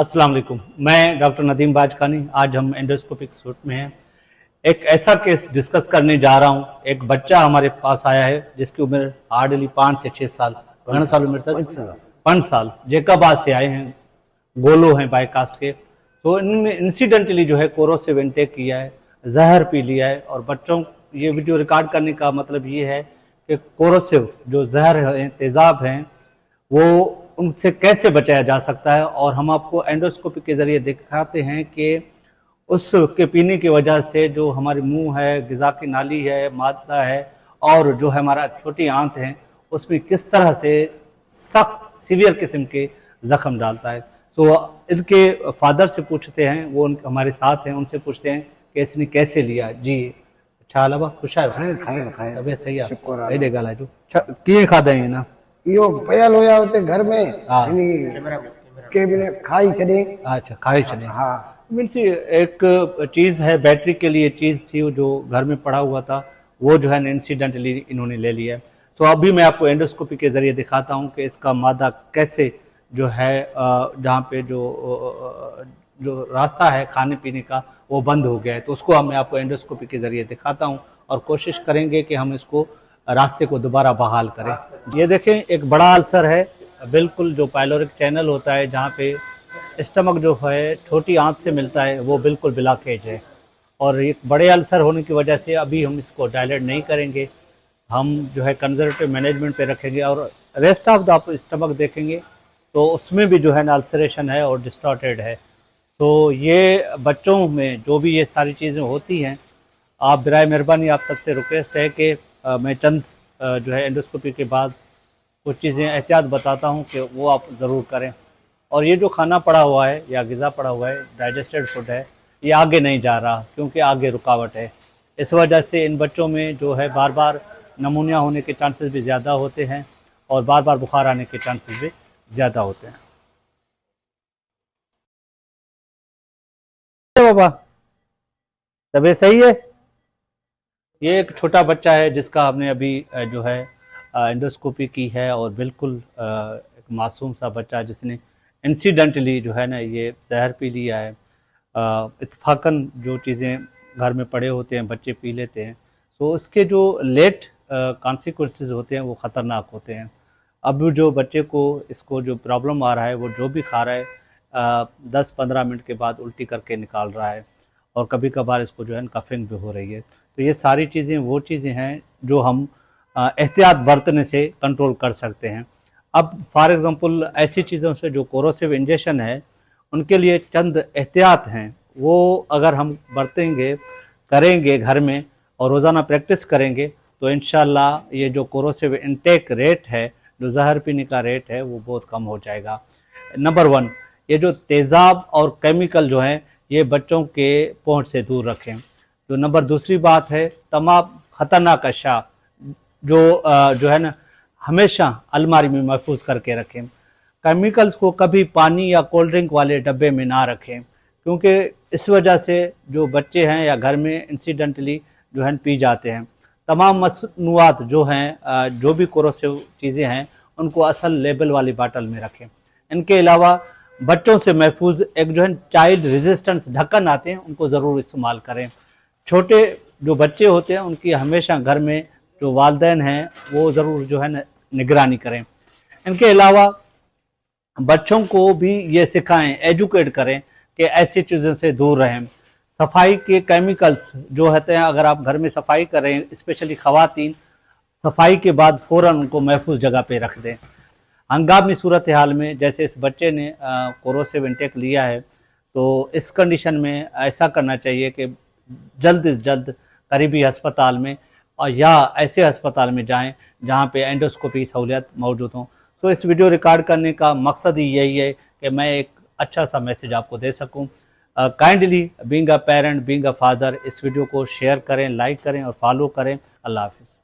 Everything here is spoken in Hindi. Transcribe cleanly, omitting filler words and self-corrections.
अस्सलाम वालेकुम। मैं डॉक्टर नदीम बाजखानी। आज हम एंडोस्कोपिक सूट में हैं। एक ऐसा केस डिस्कस करने जा रहा हूं। एक बच्चा हमारे पास आया है जिसकी उम्र हार्डली 5 से 6 साल, घना साल उम्र था, 5 साल, जैकाबाद से आए हैं, गोलो हैं बाय कास्ट के। तो इनमें इंसिडेंटली जो है कोरोसिव इनटेक किया है, जहर पी लिया है। और बच्चों, ये वीडियो रिकॉर्ड करने का मतलब ये है कि कोरोसिव जो जहर है, तेजाब हैं, वो उनसे कैसे बचाया जा सकता है। और हम आपको एंडोस्कोपी के जरिए दिखाते हैं कि उसके पीने की वजह से जो हमारे मुंह है, ग़िज़ा की नाली है, मादा है, और जो है हमारा छोटी आंत है, उसमें किस तरह से सख्त सीवियर किस्म के जख्म डालता है। सो इनके फादर से पूछते हैं, वो हमारे साथ हैं, उनसे पूछते हैं कि इसने कैसे लिया। जी अच्छा अलावा खुश है, तबीयत सही है, हेॾे ॻाल्हाइजो, कीअं खाधई ना यो पयल होया होते घर में के बिने खाई छॾे। अच्छा खाई छॾे। हाँ मीन्स एक चीज़ है, बैटरी के लिए चीज़ थी जो घर में पड़ा हुआ था, वो जो है इंसिडेंटली इन्होंने ले लिया है। सो अभी मैं आपको एंडोस्कोपी के ज़रिए दिखाता हूँ कि इसका मादा कैसे जो है जहाँ पे जो रास्ता है खाने पीने का वो बंद हो गया है। तो उसको मैं आपको एंडोस्कोपी के ज़रिए दिखाता हूँ और कोशिश करेंगे कि हम इसको रास्ते को दोबारा बहाल करें। ये देखें, एक बड़ा अल्सर है, बिल्कुल जो पाइलोरिक चैनल होता है जहाँ पे स्टमक जो है छोटी आंत से मिलता है, वो बिल्कुल ब्लॉकेज है। और एक बड़े अल्सर होने की वजह से अभी हम इसको डायलेट नहीं करेंगे, हम जो है कंजर्वेटिव मैनेजमेंट पे रखेंगे। और रेस्ट ऑफ द आप स्टमक देखेंगे तो उसमें भी जो है ना अल्सरेशन है और डिस्टॉर्टेड है। तो ये बच्चों में जो भी ये सारी चीज़ें होती हैं, आप बराए मेहरबानी आप सबसे रिक्वेस्ट है कि मैं चंद जो है एंडोस्कोपी के बाद कुछ चीज़ें एहतियात बताता हूँ कि वो आप ज़रूर करें। और ये जो खाना पड़ा हुआ है या ग़िज़ा पड़ा हुआ है, डाइजेस्टेड फूड है, ये आगे नहीं जा रहा क्योंकि आगे रुकावट है। इस वजह से इन बच्चों में जो है बार बार नमूनिया होने के चांसेस भी ज़्यादा होते हैं और बार बार बुखार आने के चांसेस भी ज़्यादा होते हैं। बाबा तबीयत सही है? ये एक छोटा बच्चा है जिसका हमने अभी जो है एंडोस्कोपी की है, और बिल्कुल एक मासूम सा बच्चा जिसने इंसिडेंटली जो है ना ये जहर पी लिया है। इत्फाकन जो चीज़ें घर में पड़े होते हैं बच्चे पी लेते हैं, तो उसके जो लेट कॉन्सिक्वेंसेस होते हैं वो ख़तरनाक होते हैं। अब जो बच्चे को इसको जो प्रॉब्लम आ रहा है, वो जो भी खा रहा है 10-15 मिनट के बाद उल्टी करके निकाल रहा है, और कभी कभार इसको जो है कफिंग भी हो रही है। तो ये सारी चीज़ें वो चीज़ें हैं जो हम एहतियात बरतने से कंट्रोल कर सकते हैं। अब फॉर एग्ज़ाम्पल ऐसी चीज़ों से जो कोरोसिव इंजेक्शन है, उनके लिए चंद एहतियात हैं, वो अगर हम बरतेंगे, करेंगे घर में और रोज़ाना प्रैक्टिस करेंगे, तो इंशाल्लाह ये जो कोरोसिव इनटेक रेट है, जो जहर पीने का रेट है, वो बहुत कम हो जाएगा। नंबर 1, ये जो तेज़ाब और केमिकल जो हैं, ये बच्चों के पहुँच से दूर रखें। तो नंबर दूसरी बात है, तमाम ख़तरनाक अशा जो है ना हमेशा अलमारी में महफूज करके रखें। केमिकल्स को कभी पानी या कोल्ड ड्रिंक वाले डब्बे में ना रखें, क्योंकि इस वजह से जो बच्चे हैं या घर में इंसिडेंटली जो है पी जाते हैं। तमाम मसनूआत जो हैं, जो भी कोरोसिव चीज़ें हैं, उनको असल लेबल वाली बाटल में रखें। इनके अलावा बच्चों से महफूज एक जो है चाइल्ड रेजिस्टेंस ढक्कन आते हैं, उनको ज़रूर इस्तेमाल करें। छोटे जो बच्चे होते हैं उनकी हमेशा घर में जो वालिदैन हैं वो ज़रूर जो है निगरानी करें। इनके अलावा बच्चों को भी ये सिखाएं, एजुकेट करें कि ऐसी चीज़ों से दूर रहें। सफाई के केमिकल्स जो होते हैं, अगर आप घर में सफाई करें, स्पेशली ख़वातीन, सफाई के बाद फ़ौरन उनको महफूज जगह पे रख दें। हंगामी सूरत हाल में जैसे इस बच्चे ने कोरोसिव इंटेक लिया है, तो इस कंडीशन में ऐसा करना चाहिए कि जल्द से जल्द करीबी अस्पताल में या ऐसे अस्पताल में जाएं जहां पे एंडोस्कोपी सहूलियत मौजूद हों। तो इस वीडियो रिकॉर्ड करने का मकसद ही यही है कि मैं एक अच्छा सा मैसेज आपको दे सकूं। Kindly being a parent, being a father, इस वीडियो को शेयर करें, लाइक करें और फॉलो करें। अल्लाह हाफिज़।